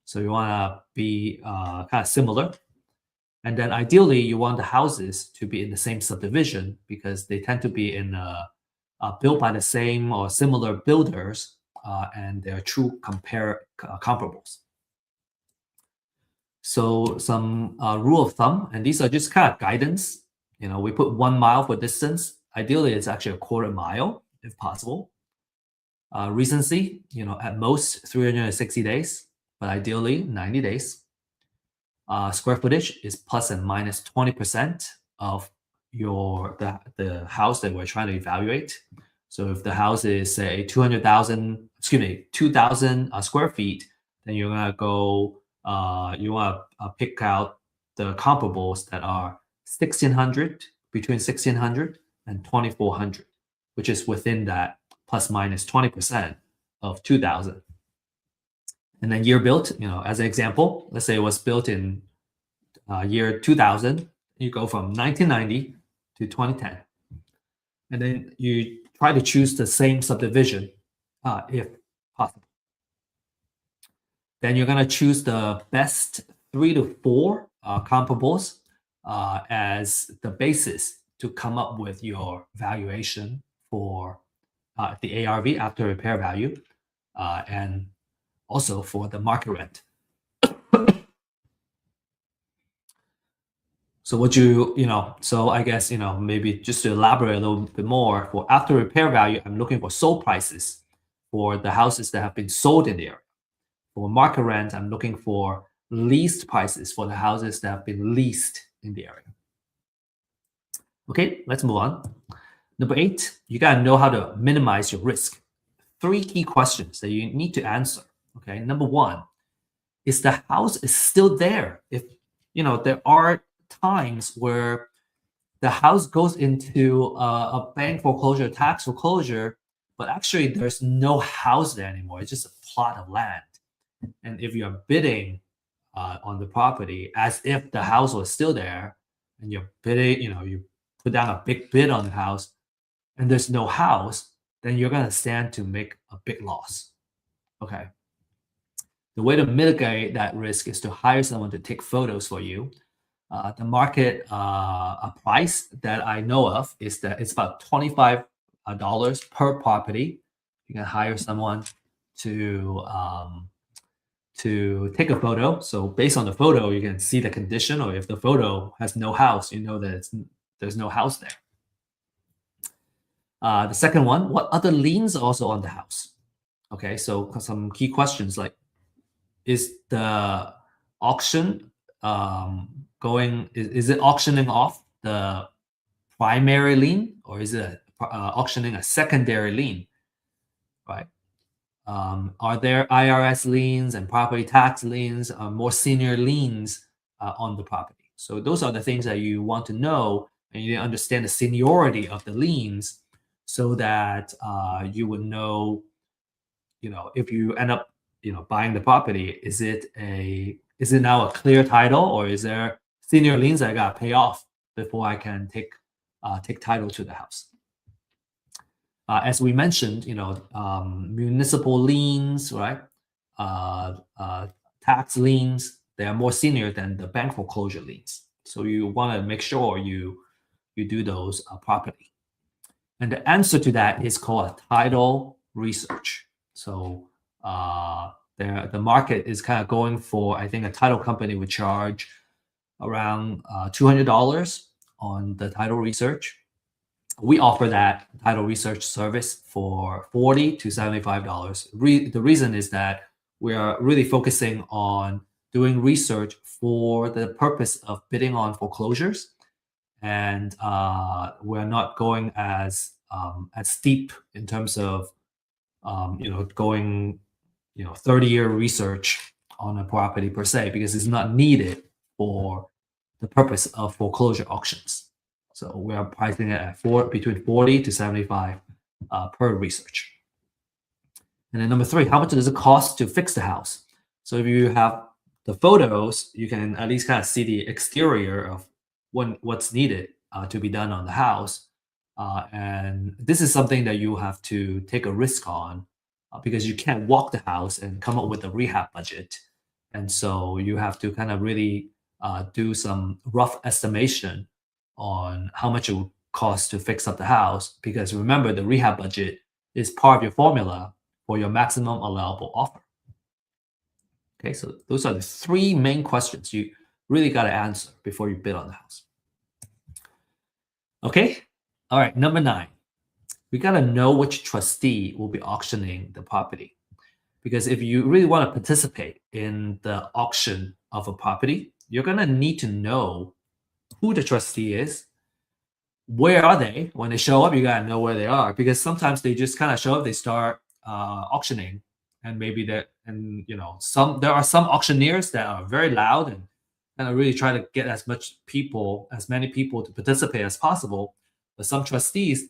So you want to be kind of similar. And then ideally, you want the houses to be in the same subdivision, because they tend to be in built by the same or similar builders, and they're true comparables. So some rule of thumb, and these are just kind of guidance. We put 1 mile for distance. Ideally, it's actually a quarter mile if possible. Recency, at most 360 days, but ideally 90 days. Square footage is plus and minus 20% of the house that we're trying to evaluate. So if the house is say 2,000 square feet, then you're gonna go. You want to pick out the comparables that are 1,600, between 1,600 and 2,400, which is within that plus minus 20% of 2,000. And then year built, as an example, let's say it was built in year 2000. You go from 1990 to 2010. And then you try to choose the same subdivision if possible. Then you're going to choose the best 3 to 4 comparables as the basis to come up with your valuation for the ARV, after repair value, and also for the market rent. So so I guess, maybe just to elaborate a little bit more, for after repair value, I'm looking for sold prices for the houses that have been sold in the area. For market rent, I'm looking for leased prices for the houses that have been leased in the area. Okay, let's move on. Number 8, you gotta know how to minimize your risk. 3 key questions that you need to answer. Okay, number 1, is the house is still there? If there are times where the house goes into a bank foreclosure, tax foreclosure, but actually there's no house there anymore. It's just a plot of land. And if you're bidding on the property as if the house was still there, and you're bidding, you put down a big bid on the house, and there's no house, then you're gonna stand to make a big loss. Okay. The way to mitigate that risk is to hire someone to take photos for you. The market a price that I know of is that it's about $25 per property. You can hire someone to take a photo. So based on the photo, you can see the condition, or if the photo has no house, you know that there's no house there. The second one, what other liens are also on the house? Okay, so some key questions like, is the auction is it auctioning off the primary lien, or is it auctioning a secondary lien, right? Are there IRS liens and property tax liens, more senior liens on the property? So those are the things that you want to know, and you understand the seniority of the liens, so that you would know, if you end up, buying the property, is it now a clear title, or is there senior liens I got to pay off before I can take title to the house? As we mentioned, municipal liens, right? Tax liens, they are more senior than the bank foreclosure liens. So you want to make sure you do those properly. And the answer to that is called a title research. So the market is kind of going for, I think a title company would charge around $200 on the title research. We offer that title research service for $40 to $75. The reason is that we are really focusing on doing research for the purpose of bidding on foreclosures, and we're not going as steep in terms of going 30-year research on a property per se, because it's not needed for the purpose of foreclosure auctions. So we are pricing it at between 40 to 75 per research. And then number three, how much does it cost to fix the house? So if you have the photos, you can at least kind of see the exterior of what's needed to be done on the house. And this is something that you have to take a risk on, because you can't walk the house and come up with a rehab budget. And so you have to kind of really do some rough estimation on how much it would cost to fix up the house, because remember, the rehab budget is part of your formula for your maximum allowable offer. Okay, so those are the three main questions you really got to answer before you bid on the house. Okay, all right, number 9. We got to know which trustee will be auctioning the property. Because if you really want to participate in the auction of a property, you're going to need to know who the trustee is. Where are they? When they show up, you got to know where they are, because sometimes they just kind of show up, they start auctioning, and maybe there are some auctioneers that are very loud and kind of really try to get as many people to participate as possible. But some trustees,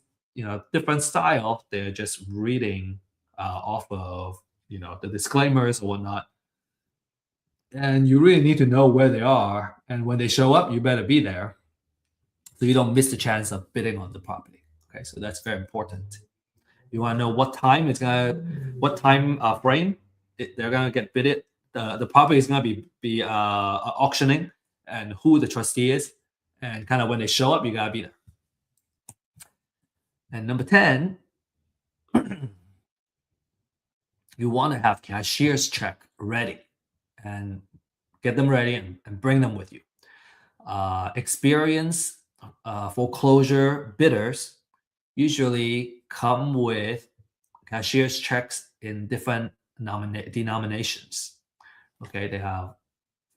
different style, they're just reading off of the disclaimers or whatnot. And you really need to know where they are, and when they show up, you better be there, so you don't miss the chance of bidding on the property. Okay, so that's very important. You want to know what time frame they're gonna get bidded. The property is gonna be auctioning, and who the trustee is, and kind of when they show up, you gotta be there. And number 10, you want to have cashier's check ready, and get them ready and bring them with you. Experienced foreclosure bidders usually come with cashier's checks in different denominations. Okay, they have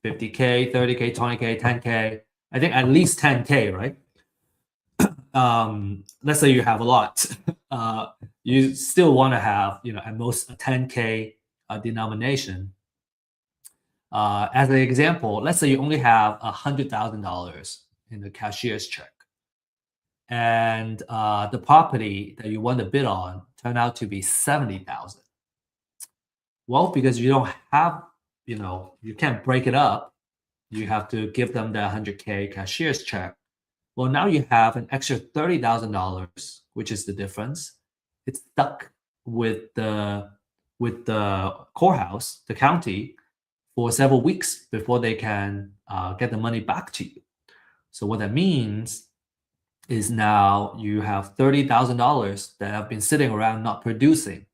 50K, 30K, 20K, 10K. I think at least 10K, right? Let's say you have a lot. You still want to have, at most a 10K denomination. As an example, let's say you only have $100,000 in the cashier's check, and the property that you want to bid on turned out to be 70,000. Well, because you don't have, you can't break it up. You have to give them the 100K cashier's check. Well, now you have an extra $30,000, which is the difference. It's stuck with the courthouse, the county, for several weeks before they can get the money back to you. So what that means is now you have $30,000 that have been sitting around not producing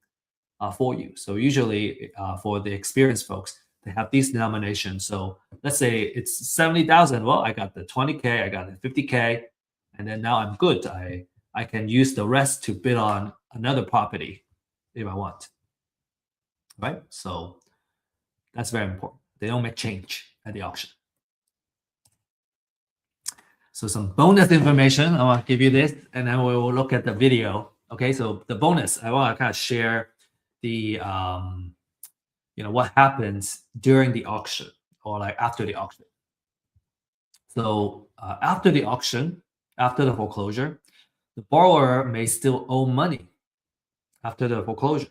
for you. So usually for the experienced folks, they have these denominations. So let's say it's 70,000. Well, I got the 20K, I got the 50K, and then now I'm good. I can use the rest to bid on another property if I want. Right? So that's very important. They don't make change at the auction. So some bonus information, I want to give you this, and then we will look at the video. Okay, so the bonus, I want to kind of share the what happens during the auction or like after the auction. So after the auction, after the foreclosure, the borrower may still owe money after the foreclosure.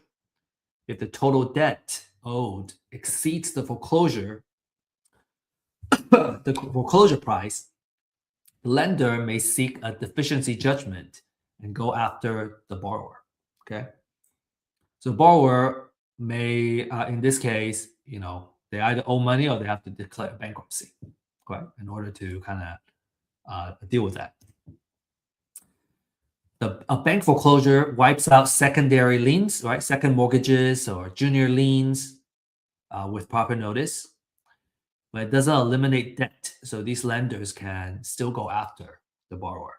If the total debt owed exceeds the foreclosure price, the lender may seek a deficiency judgment and go after the borrower. Okay, so borrower may, in this case, they either owe money or they have to declare bankruptcy, right, in order to kind of deal with that. A bank foreclosure wipes out secondary liens, right, second mortgages or junior liens with proper notice, but it doesn't eliminate debt. So these lenders can still go after the borrower.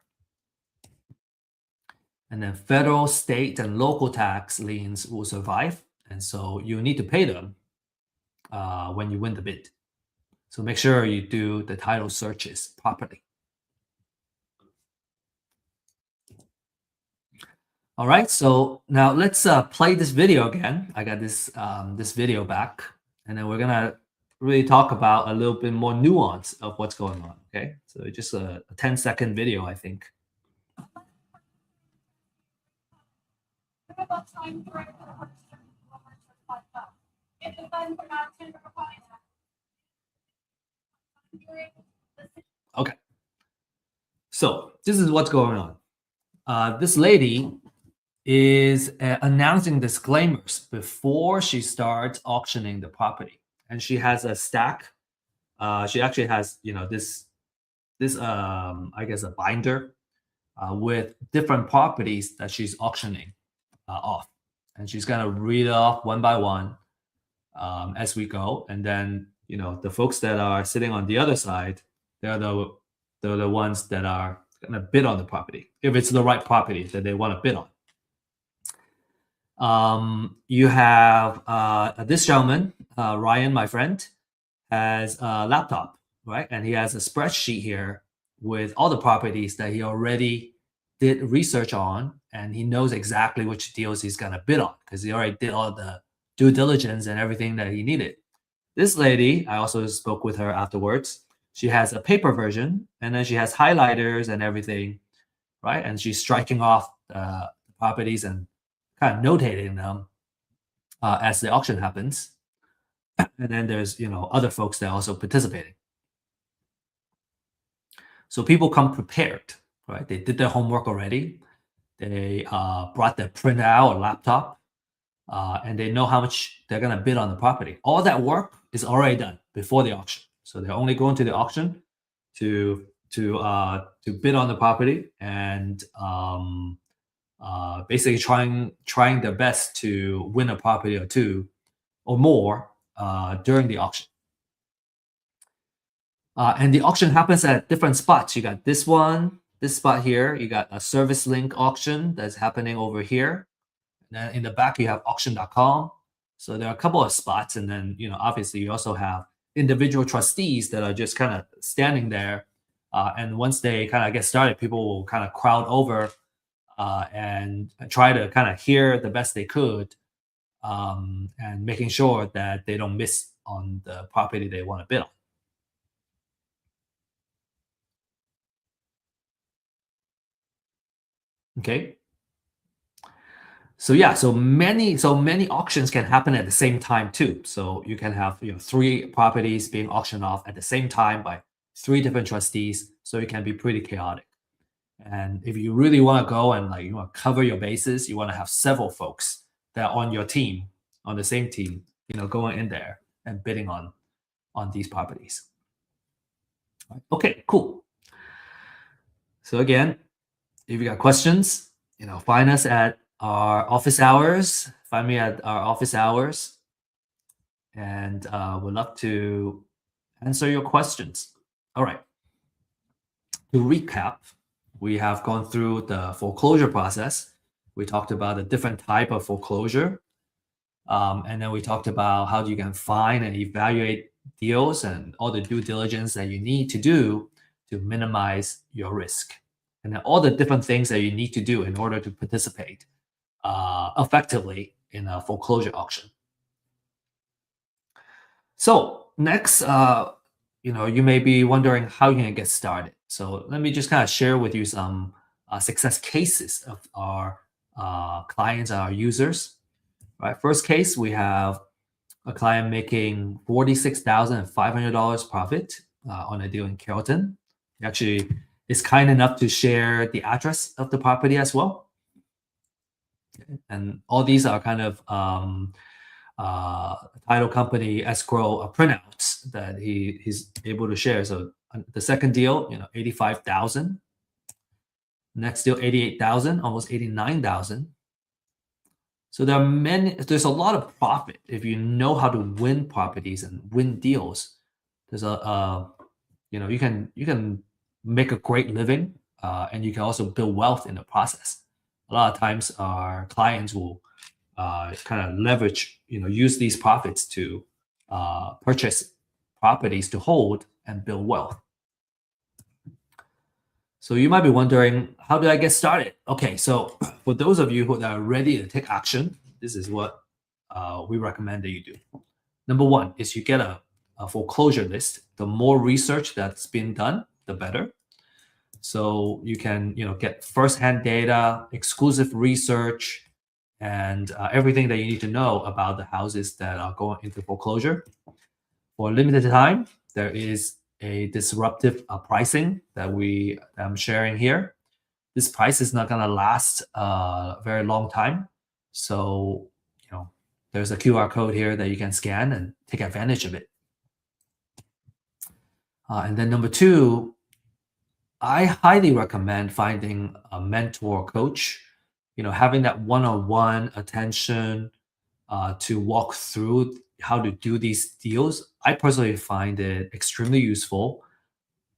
And then federal, state, and local tax liens will survive. And so you need to pay them when you win the bid. So make sure you do the title searches properly. All right, so now let's play this video again. I got this this video back, and then we're gonna really talk about a little bit more nuance of what's going on. Okay, so it's just a 10-second video, I think. Okay, so this is what's going on. This lady is announcing disclaimers before she starts auctioning the property, and she has a stack. She actually has, this I guess a binder with different properties that she's auctioning off, and she's gonna read it off one by one as we go, and then the folks that are sitting on the other side, they're the ones that are gonna bid on the property if it's the right property that they want to bid on. You have this gentleman, Ryan, my friend, has a laptop, right? And he has a spreadsheet here with all the properties that he already did research on, and he knows exactly which deals he's going to bid on because he already did all the due diligence and everything that he needed. This lady, I also spoke with her afterwards. She has a paper version, and then she has highlighters and everything, right? And she's striking off the properties and kind of notating them as the auction happens. And then there's other folks that are also participating. So people come prepared, right? They did their homework already. They brought their printout or laptop, and they know how much they're gonna bid on the property. All that work is already done before the auction. So they're only going to the auction to bid on the property and basically trying their best to win a property or two or more during the auction. And the auction happens at different spots. You got this one, this spot here. You got a service link auction that's happening over here. And then in the back, you have auction.com. So there are a couple of spots. And then, obviously you also have individual trustees that are just kind of standing there. And once they kind of get started, people will kind of crowd over and try to kind of hear the best they could and making sure that they don't miss on the property they want to bid on. Okay. So yeah, so many auctions can happen at the same time too. So you can have three properties being auctioned off at the same time by three different trustees. So it can be pretty chaotic. And if you really want to go and like you want to cover your bases, you want to have several folks that are on your team, on the same team, going in there and bidding on these properties. Okay, cool. So again, if you got questions, find us at our office hours. Find me at our office hours, and we'd love to answer your questions. All right. To recap, we have gone through the foreclosure process. We talked about the different type of foreclosure, and then we talked about how you can find and evaluate deals and all the due diligence that you need to do to minimize your risk, and then all the different things that you need to do in order to participate effectively in a foreclosure auction. So next, you may be wondering how you can get started. So let me just kind of share with you some success cases of our clients and our users. Right, first case, we have a client making $46,500 profit on a deal in Carrollton. He actually is kind enough to share the address of the property as well. And all these are kind of title company escrow printouts that he's able to share. So the second deal, 85,000. Next deal, 88,000, almost 89,000. So there's a lot of profit if you know how to win properties and win deals. There's you can make a great living, and you can also build wealth in the process. A lot of times, our clients will kind of leverage, use these profits to purchase properties to hold and build wealth. So you might be wondering, how do I get started? Okay, so for those of you who are ready to take action, this is what we recommend that you do. Number one is you get a foreclosure list. The more research that's been done, the better. So you can, get firsthand data, exclusive research, and everything that you need to know about the houses that are going into foreclosure. For a limited time, there is a disruptive pricing that I'm sharing here. This price is not going to last a very long time. So, there's a QR code here that you can scan and take advantage of it. And then number two, I highly recommend finding a mentor coach, having that one-on-one attention to walk through how to do these deals. I personally find it extremely useful.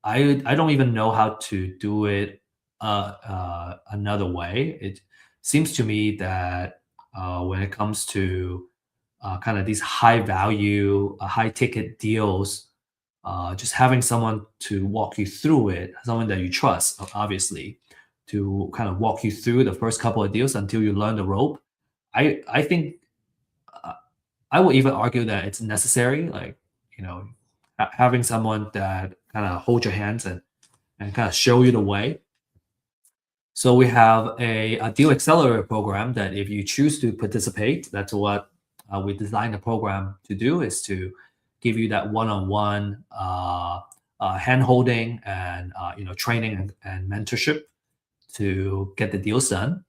I don't even know how to do it another way. It seems to me that when it comes to kind of these high value, high ticket deals, just having someone to walk you through it, someone that you trust, obviously, to kind of walk you through the first couple of deals until you learn the rope. I think uh, I would even argue that it's necessary, like, having someone that kind of hold your hands and kind of show you the way. So we have a deal accelerator program that if you choose to participate, that's what we designed the program to do, is to give you that one-on-one hand holding and training and mentorship to get the deals done,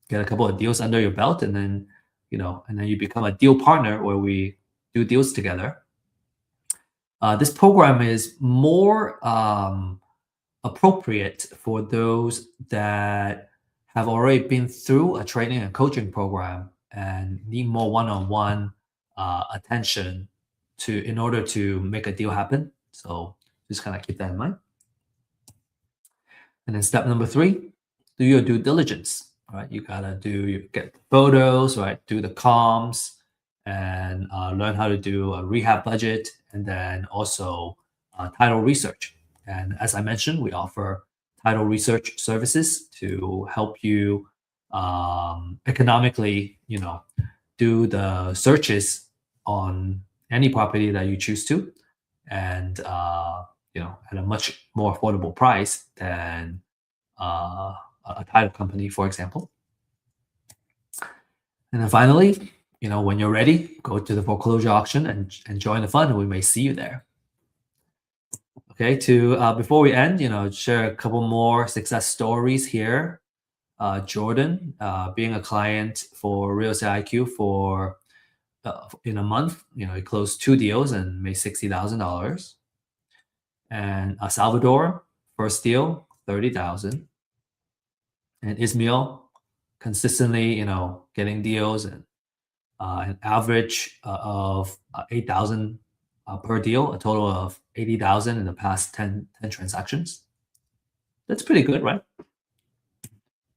get a couple of deals under your belt, and then you become a deal partner where we do deals together. This program is more appropriate for those that have already been through a training and coaching program and need more one-on-one attention in order to make a deal happen. So just kind of keep that in mind. And then step number three, do your due diligence. Right, you gotta get photos, right? Do the comms and learn how to do a rehab budget, and then also title research. And as I mentioned, we offer title research services to help you economically, do the searches on any property that you choose to, and at a much more affordable price than a title company, for example. And then finally, when you're ready, go to the foreclosure auction and join the fun. We may see you there. Okay, before we end, share a couple more success stories here. Jordan, being a client for Real Estate IQ for in a month, he closed 2 deals and made $60,000. And Salvador, first deal, 30,000. And Ismail, consistently, getting deals and an average of 8,000 per deal, a total of 80,000 in the past 10 transactions. That's pretty good, right?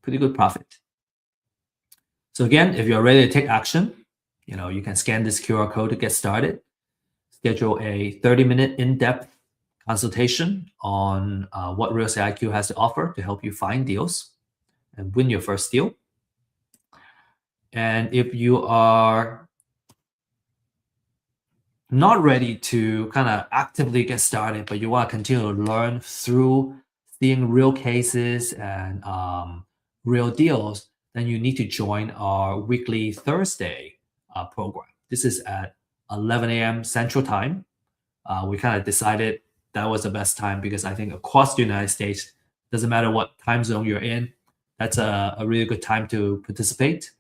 Pretty good profit. So again, if you're ready to take action, you can scan this QR code to get started. Schedule a 30-minute in-depth consultation on what Real Estate IQ has to offer to help you find deals and win your first deal. And if you are not ready to kind of actively get started, but you want to continue to learn through seeing real cases and real deals, then you need to join our weekly Thursday program. This is at 11 a.m. Central Time. We kind of decided that was the best time because I think across the United States, doesn't matter what time zone you're in, that's a really good time to participate.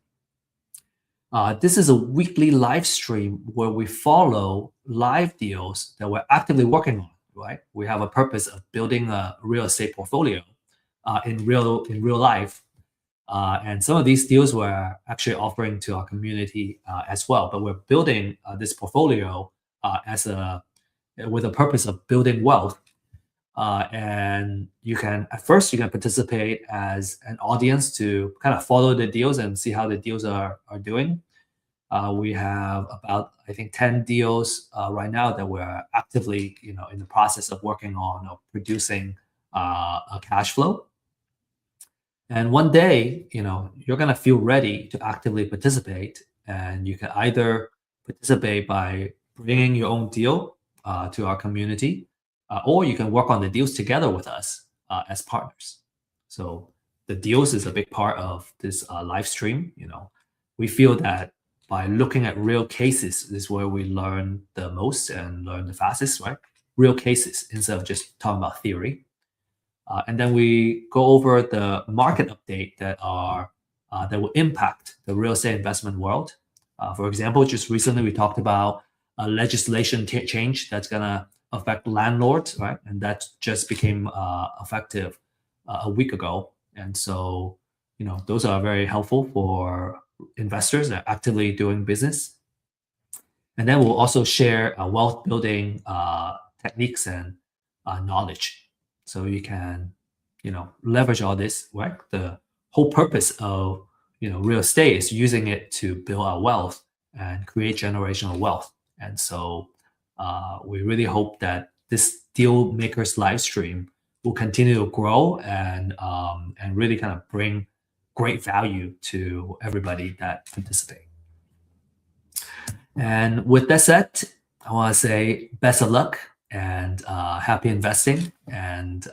This is a weekly live stream where we follow live deals that we're actively working on, right? We have a purpose of building a real estate portfolio in real life. And some of these deals we're actually offering to our community as well. But we're building this portfolio with a purpose of building wealth. And at first you can participate as an audience to kind of follow the deals and see how the deals are doing. We have about, I think, 10 deals right now that we're actively, in the process of working on or producing a cash flow. And one day, you're going to feel ready to actively participate. And you can either participate by bringing your own deal to our community, or you can work on the deals together with us as partners. So the deals is a big part of this live stream. We feel that by looking at real cases is where we learn the most and learn the fastest, right? Real cases instead of just talking about theory. And then we go over the market update that will impact the real estate investment world. For example, just recently we talked about a legislation change that's going to affect landlords, right? And that just became effective a week ago. And so, those are very helpful for investors that are actively doing business. And then we'll also share wealth building techniques and knowledge. So you can, leverage all this, right? The whole purpose of, real estate is using it to build our wealth and create generational wealth. And so we really hope that this Deal Makers live stream will continue to grow and really kind of bring great value to everybody that participate. And with that said, I want to say best of luck and happy investing. And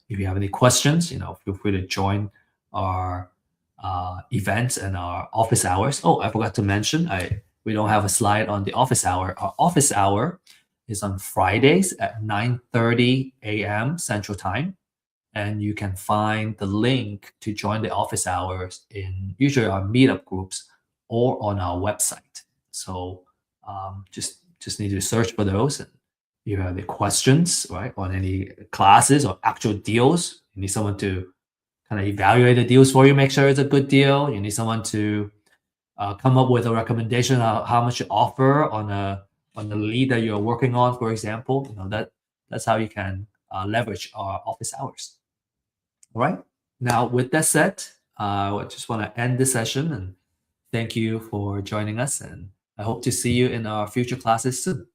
if you have any questions, feel free to join our events and our office hours. Oh, I forgot to mention, we don't have a slide on the office hour. Our office hour is on Fridays at 9:30 a.m. Central Time. And you can find the link to join the office hours in usually our meetup groups or on our website. So just need to search for those. And if you have any questions, right, on any classes or actual deals, you need someone to kind of evaluate the deals for you, make sure it's a good deal. You need someone to come up with a recommendation of how much you offer on the lead that you're working on, for example. That's how you can leverage our office hours. All right. Now, with that said, I just want to end this session and thank you for joining us. And I hope to see you in our future classes soon.